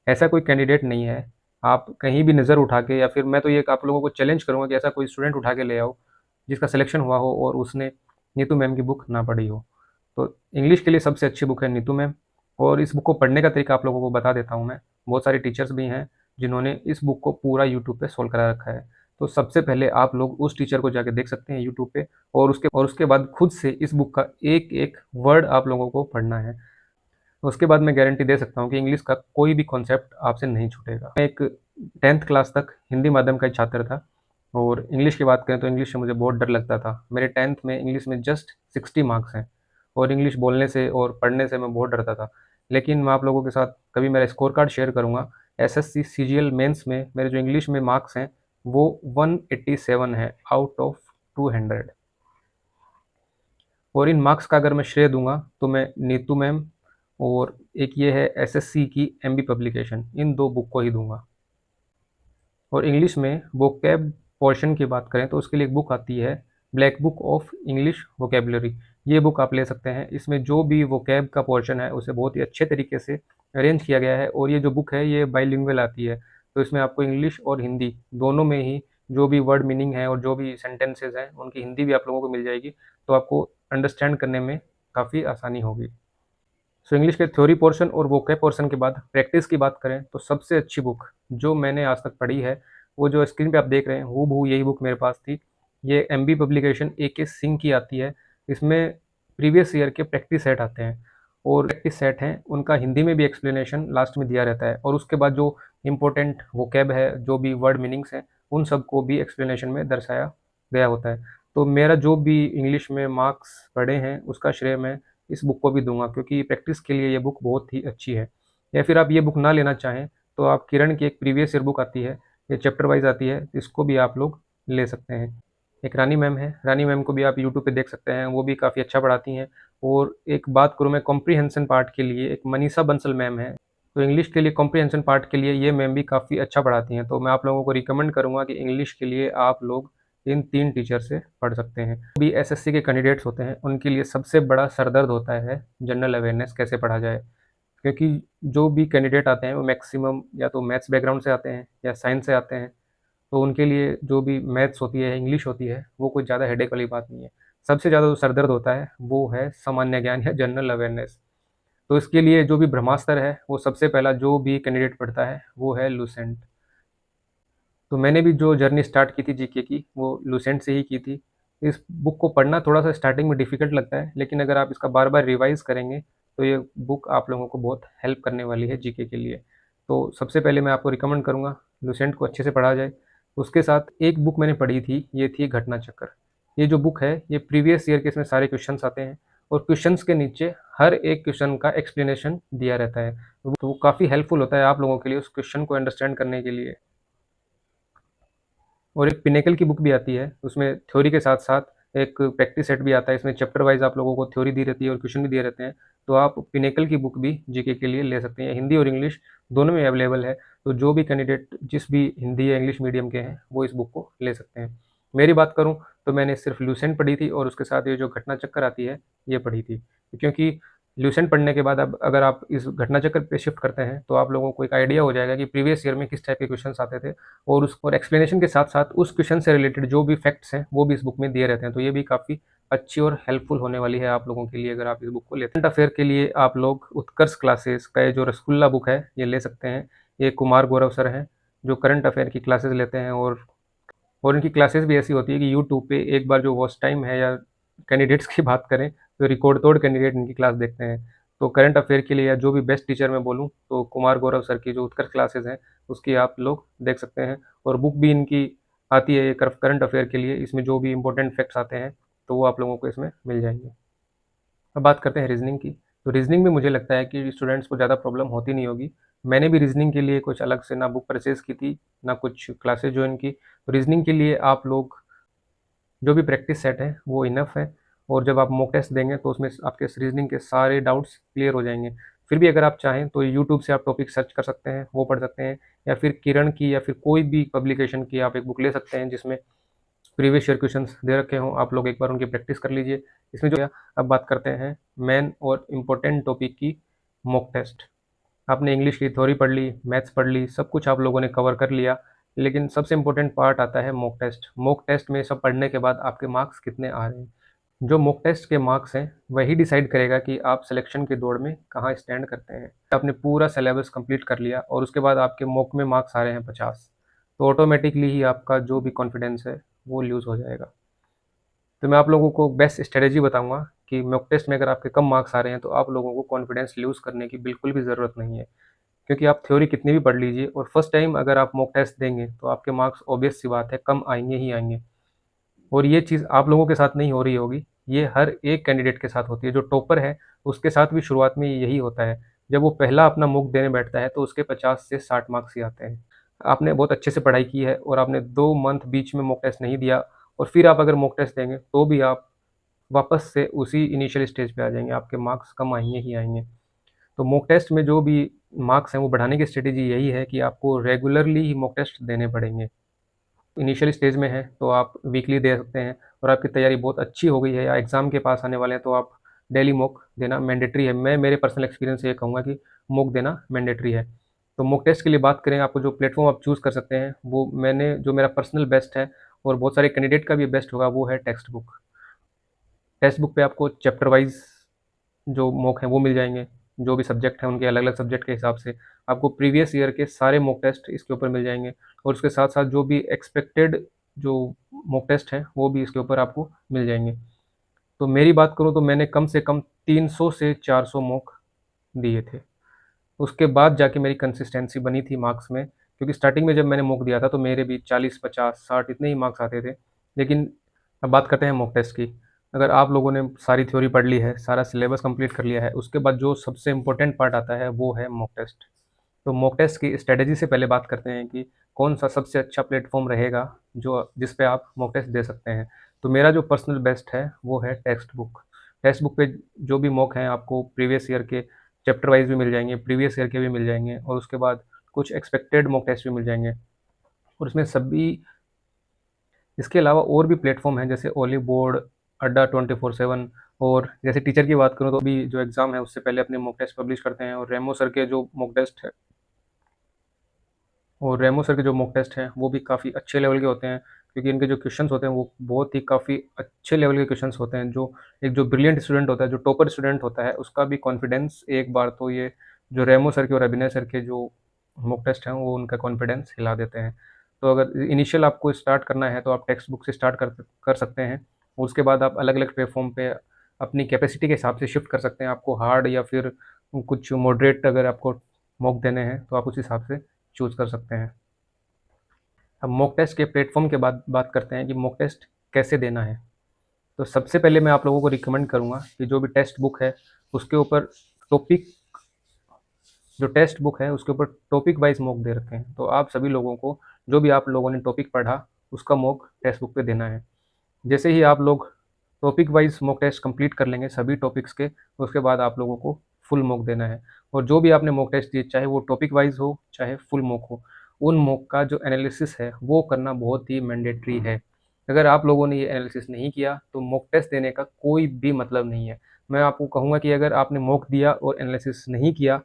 ऐसा कोई कैंडिडेट नहीं है, आप कहीं भी नज़र उठा के, या फिर मैं तो ये आप लोगों को चैलेंज करूँगा कि ऐसा कोई स्टूडेंट उठा के ले आओ, जिसका सिलेक्शन हुआ हो और उसने नीतू मैम की बुक ना पढ़ी हो। तो इंग्लिश के लिए सबसे अच्छी बुक है नीतू मैम, और इस बुक को पढ़ने का तरीका आप लोगों को बता देता हूँ मैं। बहुत सारे टीचर्स भी हैं जिन्होंने इस बुक को पूरा यूट्यूब पे सोल्व करा रखा है। तो सबसे पहले आप लोग उस टीचर को जाके देख सकते हैं यूट्यूब पे, और उसके बाद खुद से इस बुक का एक-एक वर्ड आप लोगों को पढ़ना है। उसके बाद मैं गारंटी दे सकता हूँ कि इंग्लिश का कोई भी कॉन्सेप्ट आपसे नहीं छूटेगा। मैं एक 10th क्लास तक हिंदी माध्यम का छात्र था और इंग्लिश की बात करें तो इंग्लिश से मुझे बहुत डर लगता था। मेरे 10th में इंग्लिश में जस्ट 60 मार्क्स हैं और इंग्लिश बोलने से और पढ़ने से मैं बहुत डरता था। लेकिन मैं आप लोगों के साथ कभी मेरा स्कोर कार्ड शेयर करूँगा। एसएससी सीजीएल मेंस में मेरे जो इंग्लिश में मार्क्स हैं वो 187 है आउट ऑफ 200। और इन मार्क्स का अगर मैं श्रेय दूंगा तो मैं नीतू मैम और एक ये है एसएससी की एमबी पब्लिकेशन, इन दो बुक को ही दूंगा। और इंग्लिश में वोकैब पोर्शन की बात करें तो उसके लिए एक बुक आती है black book of English vocabulary. ये बुक आप ले सकते हैं। इसमें जो भी वोकैब का पोर्शन है उसे बहुत ही अच्छे तरीके से अरेंज किया गया है और ये जो बुक है ये बाइलिंगुअल आती है, तो इसमें आपको इंग्लिश और हिंदी दोनों में ही जो भी वर्ड मीनिंग है और जो भी सेंटेंसेज हैं उनकी हिंदी भी आप लोगों को मिल जाएगी, तो आपको अंडरस्टैंड करने में काफ़ी आसानी होगी। सो इंग्लिश के थ्योरी पोर्शन और वोकैब पोर्शन के बाद प्रैक्टिस की बात करें तो सबसे अच्छी बुक जो मैंने आज तक पढ़ी है वो जो स्क्रीन पे आप देख रहे हैं हूबहू यही बुक मेरे पास थी। ये एमबी पब्लिकेशन AK सिंह की आती है। इसमें प्रीवियस ईयर के प्रैक्टिस सेट आते हैं और प्रैक्टिस सेट हैं उनका हिंदी में भी एक्सप्लेनेशन लास्ट में दिया रहता है और उसके बाद जो इम्पोर्टेंट वोकैब है, जो भी वर्ड मीनिंग्स हैं, उन सबको भी एक्सप्लेनेशन में दर्शाया गया होता है। तो मेरा जो भी इंग्लिश में मार्क्स पढ़े हैं उसका श्रेय मैं इस बुक को भी दूंगा, क्योंकि प्रैक्टिस के लिए ये बुक बहुत ही अच्छी है। या फिर आप ये बुक ना लेना चाहें तो आप किरण की एक प्रीवियस ईयर बुक आती है, ये चैप्टर वाइज आती है, इसको भी आप लोग ले सकते हैं। एक रानी मैम है, रानी मैम को भी आप यूट्यूब पे देख सकते हैं, वो भी काफ़ी अच्छा पढ़ाती हैं। और एक बात करूँ मैं कॉम्प्रीहेंशन पार्ट के लिए, एक मनीषा बंसल मैम है, तो इंग्लिश के लिए कॉम्प्रीहेंशन पार्ट के लिए ये मैम भी काफ़ी अच्छा पढ़ाती हैं। तो मैं आप लोगों को रिकमेंड करूँगा कि इंग्लिश के लिए आप लोग इन 3 टीचर से पढ़ सकते हैं। भी एसएससी के कैंडिडेट्स होते हैं उनके लिए सबसे बड़ा सरदर्द होता है जनरल अवेयरनेस कैसे पढ़ा जाए, क्योंकि जो भी कैंडिडेट आते हैं वो मैक्सिमम या तो मैथ्स बैकग्राउंड से आते हैं या साइंस से आते हैं, तो उनके लिए जो भी मैथ्स होती है, इंग्लिश होती है, वो कोई ज़्यादा हेडेक वाली बात नहीं है। सबसे ज़्यादा जो सरदर्द होता है वो है सामान्य ज्ञान या जनरल अवेयरनेस। तो इसके लिए जो भी ब्रह्मास्त्र है वो सबसे पहला जो भी कैंडिडेट पढ़ता है वो है लूसेंट। तो मैंने भी जो जर्नी स्टार्ट की थी जीके की वो लूसेंट से ही की थी। इस बुक को पढ़ना थोड़ा सा स्टार्टिंग में डिफ़िकल्ट लगता है, लेकिन अगर आप इसका बार बार रिवाइज़ करेंगे तो ये बुक आप लोगों को बहुत हेल्प करने वाली है जीके के लिए। तो सबसे पहले मैं आपको रिकमेंड करूँगा लूसेंट को अच्छे से पढ़ा जाए। उसके साथ एक बुक मैंने पढ़ी थी, ये थी घटना चक्र। ये जो बुक है ये प्रीवियस ईयर के इसमें सारे क्वेश्चंस आते हैं और क्वेश्चंस के नीचे हर एक क्वेश्चन का एक्सप्लेनेशन दिया रहता है। तो वो काफ़ी हेल्पफुल होता है आप लोगों के लिए उस क्वेश्चन को अंडरस्टैंड करने के लिए। और एक पिनेकल की बुक भी आती है, उसमें थ्योरी के साथ-साथ एक प्रैक्टिस सेट भी आता है, इसमें चैप्टर वाइज़ आप लोगों को थ्योरी दी रहती है और क्वेश्चन भी दिए रहते हैं। तो आप पिनेकल की बुक भी जीके के लिए ले सकते हैं, हिंदी और इंग्लिश दोनों में अवेलेबल है। तो जो भी कैंडिडेट जिस भी हिंदी या इंग्लिश मीडियम के हैं, वो इस बुक को ले सकते हैं। मेरी बात करूँ तो मैंने सिर्फ लूसेंट पढ़ी थी और उसके साथ ये जो घटना चक्कर आती है, ये पढ़ी थी। क्योंकि लूसेंट पढ़ने के बाद अब अगर आप इस घटना चक्र पे शिफ्ट करते हैं, तो आप लोगों को एक आइडिया हो जाएगा कि प्रीवियस ईयर में किस टाइप के क्वेश्चंस आते थे और उस और एक्सप्लेनेशन के साथ-साथ उस क्वेश्चन से रिलेटेड जो भी फैक्ट्स हैं, वो भी इस बुक में दिए रहते हैं। तो ये भी काफ़ी अच्छी और हेल्पफुल होने वाली है आप लोगों के लिए अगर आप इस बुक को लेते हैं। करंट अफेयर के लिए आप लोग उत्कर्ष क्लासेस का ये जो रसगुल्ला बुक है, ये ले सकते हैं। ये कुमार गौरव सर हैं, जो करंट अफेयर की क्लासेस लेते हैं और इनकी क्लासेस भी ऐसी होती है कि यूट्यूब पे एक बार जो वॉच टाइम है या कैंडिडेट्स की बात करें, तो रिकॉर्ड तोड़ कैंडिडेट इनकी क्लास देखते हैं। तो करंट अफेयर के लिए या जो भी बेस्ट टीचर मैं बोलूँ, तो कुमार गौरव सर की जो उत्कर्ष क्लासेस हैं, उसकी आप लोग देख सकते हैं। और बुक भी इनकी आती है ये करंट अफेयर के लिए, इसमें जो भी इम्पोर्टेंट फैक्ट्स आते हैं, तो वो आप लोगों को इसमें मिल जाएँगे। अब बात करते हैं रीज़निंग की। तो रीज़निंग में मुझे लगता है कि स्टूडेंट्स को ज़्यादा प्रॉब्लम होती नहीं होगी। मैंने भी रीज़निंग के लिए कुछ अलग से ना बुक परचेज़ की थी, ना कुछ क्लासेस जॉइन की। तो रीज़निंग के लिए आप लोग जो भी प्रैक्टिस सेट है वो इनफ है और जब आप मॉक टेस्ट देंगे तो उसमें आपके रीजनिंग के सारे डाउट्स क्लियर हो जाएंगे। फिर भी अगर आप चाहें तो यूट्यूब से आप टॉपिक सर्च कर सकते हैं, वो पढ़ सकते हैं, या फिर किरण की या फिर कोई भी पब्लिकेशन की आप एक बुक ले सकते हैं जिसमें प्रीवियस ईयर क्वेश्चंस दे रखे हों, आप लोग एक बार उनकी प्रैक्टिस कर लीजिए। इसमें जो अब बात करते हैं मेन और इम्पोर्टेंट टॉपिक की, मॉक टेस्ट। आपने इंग्लिश की थ्योरी पढ़ ली, मैथ्स पढ़ ली, सब कुछ आप लोगों ने कवर कर लिया, लेकिन सबसे इम्पोर्टेंट पार्ट आता है मॉक टेस्ट। मॉक टेस्ट में सब पढ़ने के बाद आपके मार्क्स कितने आ रहे हैं। जो मॉक टेस्ट के मार्क्स हैं वही डिसाइड करेगा कि आप सिलेक्शन की दौड़ में कहाँ स्टैंड करते हैं। आपने पूरा सिलेबस कंप्लीट कर लिया और उसके बाद आपके मॉक में मार्क्स आ रहे हैं 50, तो ऑटोमेटिकली ही आपका जो भी कॉन्फिडेंस है वो लूज़ हो जाएगा। तो मैं आप लोगों को बेस्ट स्ट्रेटजी बताऊंगा कि मॉक टेस्ट में अगर आपके कम मार्क्स आ रहे हैं तो आप लोगों को कॉन्फिडेंस लूज़ करने की बिल्कुल भी ज़रूरत नहीं है। क्योंकि आप थ्योरी कितनी भी पढ़ लीजिए और फर्स्ट टाइम अगर आप मॉक टेस्ट देंगे तो आपके मार्क्स ऑब्वियस सी बात है कम आएँगे ही आएँगे। और ये चीज़ आप लोगों के साथ नहीं हो रही होगी, ये हर एक कैंडिडेट के साथ होती है। जो टॉपर है, उसके साथ भी शुरुआत में यही होता है। जब वो पहला अपना मॉक देने बैठता है, तो उसके 50 से 60 मार्क्स ही आते हैं। आपने बहुत अच्छे से पढ़ाई की है और आपने 2 मंथ बीच में मॉक टेस्ट नहीं दिया और फिर आप अगर मॉक टेस्ट देंगे, तो भी आप वापस से उसी इनिशियल स्टेज पे आ जाएँगे, आपके मार्क्स कम आएँगे ही आएँगे। तो मॉक टेस्ट में जो भी मार्क्स हैं, वो बढ़ाने की स्ट्रैटेजी यही है कि आपको रेगुलरली ही मॉक टेस्ट देने पड़ेंगे। इनिशियल स्टेज में हैं, तो आप वीकली दे सकते हैं और आपकी तैयारी बहुत अच्छी हो गई है या एग्ज़ाम के पास आने वाले हैं, तो आप डेली मॉक देना मैंडेटरी है। मैं मेरे पर्सनल एक्सपीरियंस से ये कहूँगा कि मॉक देना मैंडेटरी है। तो मॉक टेस्ट के लिए बात करें, आपको जो प्लेटफ़ॉर्म आप चूज़ कर सकते हैं, वो मैंने जो मेरा पर्सनल बेस्ट है और बहुत सारे कैंडिडेट का भी बेस्ट होगा, वो है टेक्स्ट बुक। टेक्स्ट बुक पे आपको चैप्टर वाइज़ जो मॉक हैं वो मिल जाएँगे, जो भी सब्जेक्ट हैं उनके अलग-अलग सब्जेक्ट के हिसाब से। आपको प्रीवियस ईयर के सारे मॉक टेस्ट इसके ऊपर मिल जाएँगे और उसके साथ-साथ जो भी एक्सपेक्टेड जो मॉक टेस्ट हैं, वो भी इसके ऊपर आपको मिल जाएँगे। तो मेरी बात करूँ तो मैंने कम से कम 300 से 400 मॉक दिए थे। उसके बाद जाके मेरी कंसिस्टेंसी बनी थी मार्क्स में, क्योंकि स्टार्टिंग में जब मैंने मॉक दिया था तो मेरे भी 40, 50, 60 इतने ही मार्क्स आते थे। लेकिन अब बात करते हैं मॉक टेस्ट की। अगर आप लोगों ने सारी थ्योरी पढ़ ली है, सारा सिलेबस कंप्लीट कर लिया है, उसके बाद जो सबसे इम्पोर्टेंट पार्ट आता है वो है मॉक टेस्ट। तो मॉक टेस्ट की स्ट्रैटेजी से पहले बात करते हैं कि कौन-सा सबसे अच्छा प्लेटफ़ॉर्म रहेगा जो जिस पे आप मॉक टेस्ट दे सकते हैं। तो मेरा जो पर्सनल बेस्ट है वो है टेक्स्ट बुक। टेक्स्ट बुक पे जो भी मॉक हैं आपको प्रीवियस ईयर के चैप्टर वाइज़ भी मिल जाएँगे, प्रीवियस ईयर के भी मिल जाएँगे और उसके बाद कुछ एक्सपेक्टेड मॉक टेस्ट भी मिल जाएँगे। और उसमें सभी इसके अलावा और भी प्लेटफ़ॉर्म हैं जैसे ओलिव बोर्ड, अड्डा 24/7 और जैसे टीचर की बात करूँ तो अभी जो एग्ज़ाम है उससे पहले अपने मॉक टेस्ट पब्लिश करते हैं और रेमो सर के जो मॉक टेस्ट है और रेमो सर के जो मॉक टेस्ट हैं, वो भी काफ़ी अच्छे लेवल के होते हैं, क्योंकि इनके जो क्वेश्चन्स होते हैं, वो बहुत ही काफ़ी अच्छे लेवल के क्वेश्चन्स होते हैं, जो एक जो ब्रिलियंट स्टूडेंट होता है, जो टॉपर स्टूडेंट होता है, उसका भी कॉन्फिडेंस एक बार तो ये जो रेमो सर के और अभिनय सर के जो मॉक टेस्ट हैं, वो उनका कॉन्फिडेंस हिला देते हैं। तो अगर इनिशियल आपको स्टार्ट करना है, तो आप टेक्स्ट बुक से स्टार्ट कर सकते हैं। उसके बाद आप अलग-अलग प्लेटफ़ॉर्म पे अपनी कैपेसिटी के हिसाब से शिफ्ट कर सकते हैं। आपको हार्ड या फिर कुछ मॉडरेट अगर आपको मॉक देने हैं, तो आप उस हिसाब से चूज़ कर सकते हैं। अब मॉक टेस्ट के प्लेटफ़ॉर्म के बाद बात करते हैं कि मॉक टेस्ट कैसे देना है। तो सबसे पहले मैं आप लोगों को रिकमेंड करूँगा कि जो भी टेक्स्ट बुक है, उसके ऊपर टॉपिक जो टेक्स्ट बुक है, उसके ऊपर टॉपिक वाइज़ मॉक दे रखे हैं। तो आप सभी लोगों को जो भी आप लोगों ने टॉपिक पढ़ा, उसका मॉक टेक्स्ट बुक पे देना है। जैसे ही आप लोग topic wise mock test complete कर लेंगे सभी टॉपिक्स के, उसके बाद आप लोगों को फुल मॉक देना है। और जो भी आपने मॉक टेस्ट दिए, चाहे वो टॉपिक वाइज़ हो, चाहे फुल मॉक हो, उन मॉक का जो एनालिसिस है, वो करना बहुत ही मैंडेटरी है। अगर आप लोगों ने ये एनालिसिस नहीं किया, तो मॉक टेस्ट देने का कोई भी मतलब नहीं है। मैं आपको कहूँगा कि अगर आपने मॉक दिया और एनालिसिस नहीं किया,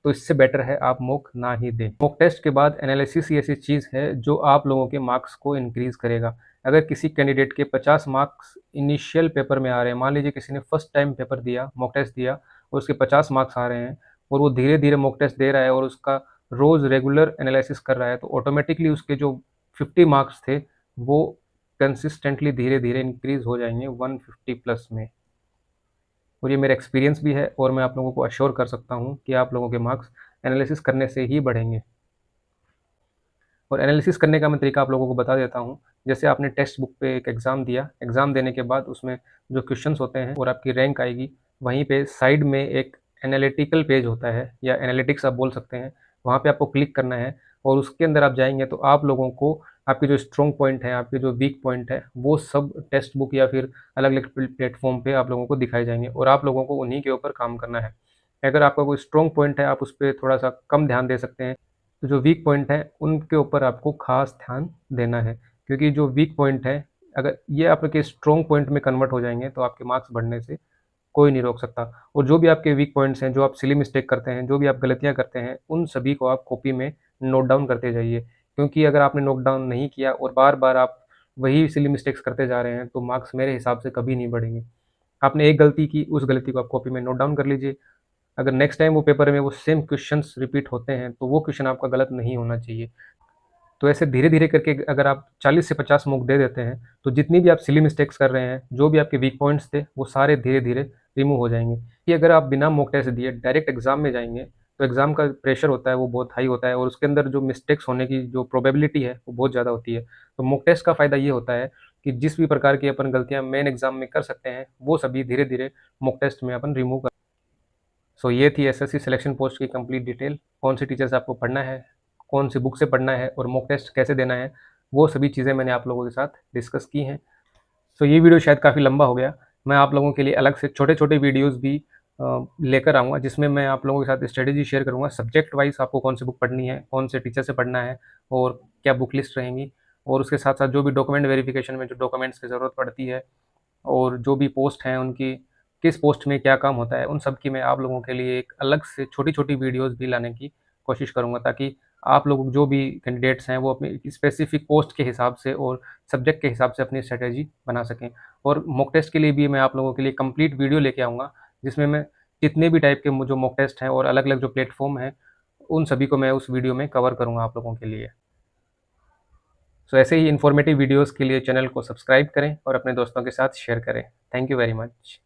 तो इससे बेटर है आप मॉक ना ही दें। मॉक टेस्ट के बाद एनालिसिस ही ऐसी चीज़ है जो आप लोगों के मार्क्स को इंक्रीज़ करेगा। अगर किसी कैंडिडेट के 50 मार्क्स इनिशियल पेपर में आ रहे हैं, मान लीजिए किसी ने फर्स्ट टाइम पेपर दिया, मॉक टेस्ट दिया और उसके 50 मार्क्स आ रहे हैं और वो धीरे-धीरे मॉक टेस्ट दे रहा है और उसका रोज़ रेगुलर एनालिसिस कर रहा है, तो ऑटोमैटिकली उसके जो 50 मार्क्स थे, वो कंसिस्टेंटली धीरे-धीरे इंक्रीज़ हो जाएँगे 150 प्लस में। और ये मेरा एक्सपीरियंस भी है और मैं आप लोगों को अश्योर कर सकता हूँ कि आप लोगों के मार्क्स एनालिसिस करने से ही बढ़ेंगे। और एनालिसिस करने का मैं तरीका आप लोगों को बता देता हूँ। जैसे आपने टेक्स्ट बुक पे एक एग्ज़ाम दिया, एग्ज़ाम देने के बाद उसमें जो क्वेश्चंस होते हैं और आपकी रैंक आएगी, वहीं पे साइड में एक एनालिटिकल पेज होता है या एनालिटिक्स आप बोल सकते हैं, वहाँ पे आपको क्लिक करना है और उसके अंदर आप जाएँगे तो आप लोगों को आपके जो स्ट्रॉन्ग पॉइंट है, आपके जो वीक पॉइंट है, वो सब टेक्स्ट बुक या फिर अलग-अलग प्लेटफ़ॉर्म पे आप लोगों को दिखाए जाएँगे और आप लोगों को उन्हीं के ऊपर काम करना है। अगर आपका कोई स्ट्रॉन्ग पॉइंट है, आप उस पे थोड़ा-सा कम ध्यान दे सकते हैं। तो जो वीक पॉइंट हैं, उनके ऊपर आपको ख़ास ध्यान देना है, क्योंकि जो वीक पॉइंट हैं, अगर ये आपके स्ट्रॉन्ग पॉइंट में कन्वर्ट हो जाएँगे, तो आपके मार्क्स बढ़ने से कोई नहीं रोक सकता। और जो भी आपके वीक पॉइंट्स हैं, जो आप सिली मिस्टेक करते हैं, जो भी आप गलतियाँ करते हैं, उन सभी को आप कॉपी में नोट डाउन करते जाइए। क्योंकि अगर आपने नोट डाउन नहीं किया और बार-बार आप वही सिली मिस्टेक्स करते जा रहे हैं, तो मार्क्स मेरे हिसाब से कभी नहीं बढ़ेंगे। आपने एक गलती की, उस गलती को आप कॉपी में नोट डाउन कर लीजिए। अगर नेक्स्ट टाइम वो पेपर में वो सेम क्वेश्चंस रिपीट होते हैं, तो वो क्वेश्चन आपका गलत नहीं होना चाहिए। तो ऐसे धीरे-धीरे करके अगर आप 40 से 50 मॉक दे देते हैं, तो जितनी भी आप सिली मिस्टेक्स कर रहे हैं, जो भी आपके वीक पॉइंट्स थे, वो सारे धीरे-धीरे रिमूव हो जाएँगे। कि अगर आप बिना मॉक टेस्ट दिए डायरेक्ट एग्ज़ाम में जाएँगे, तो एग्ज़ाम का प्रेशर होता है वो बहुत हाई होता है और उसके अंदर जो मिस्टेक्स होने की जो प्रोबेबिलिटी है, वो बहुत ज़्यादा होती है। तो मॉक टेस्ट का फ़ायदा ये होता है कि जिस भी प्रकार की अपन गलतियाँ मेन एग्ज़ाम में कर सकते हैं, वो सभी धीरे-धीरे मॉक टेस्ट में अपन रिमूव कर। सो ये थी एसएससी सिलेक्शन पोस्ट की कंप्लीट डिटेल। कौन सी टीचर से आपको पढ़ना है, कौन सी बुक से पढ़ना है और मॉक टेस्ट कैसे देना है, वो सभी चीज़ें मैंने आप लोगों के साथ डिस्कस की हैं। सो ये वीडियो शायद काफ़ी लंबा हो गया। मैं आप लोगों के लिए अलग से छोटे-छोटे वीडियोज़ भी लेकर आऊँगा, जिसमें मैं आप लोगों के साथ स्ट्रैटेजी शेयर करूँगा, सब्जेक्ट वाइज़ आपको कौन सी बुक पढ़नी है, कौन से टीचर से पढ़ना है और क्या बुक लिस्ट रहेंगी। और उसके साथ-साथ जो भी डॉक्यूमेंट वेरिफ़िकेशन में जो डॉक्यूमेंट्स की ज़रूरत पड़ती है और जो भी पोस्ट हैं उनकी, किस पोस्ट में क्या काम होता है, उन सब की मैं आप लोगों के लिए एक अलग से छोटी-छोटी वीडियोज़ भी लाने की कोशिश करूँगा, ताकि आप लोग जो भी कैंडिडेट्स हैं वो अपनी स्पेसिफ़िक पोस्ट के हिसाब से और सब्जेक्ट के हिसाब से अपनी स्ट्रैटेजी बना सकें। और मॉक टेस्ट के लिए भी मैं आप लोगों के लिए कंप्लीट वीडियो लेके आऊँगा, जिसमें मैं जितने भी टाइप के जो मॉक टेस्ट हैं और अलग-अलग जो प्लेटफ़ॉर्म हैं, उन सभी को मैं उस वीडियो में कवर करूँगा आप लोगों के लिए। सो ऐसे ही इन्फॉर्मेटिव वीडियोज़ के लिए चैनल को सब्सक्राइब करें और अपने दोस्तों के साथ शेयर करें। Thank you very much.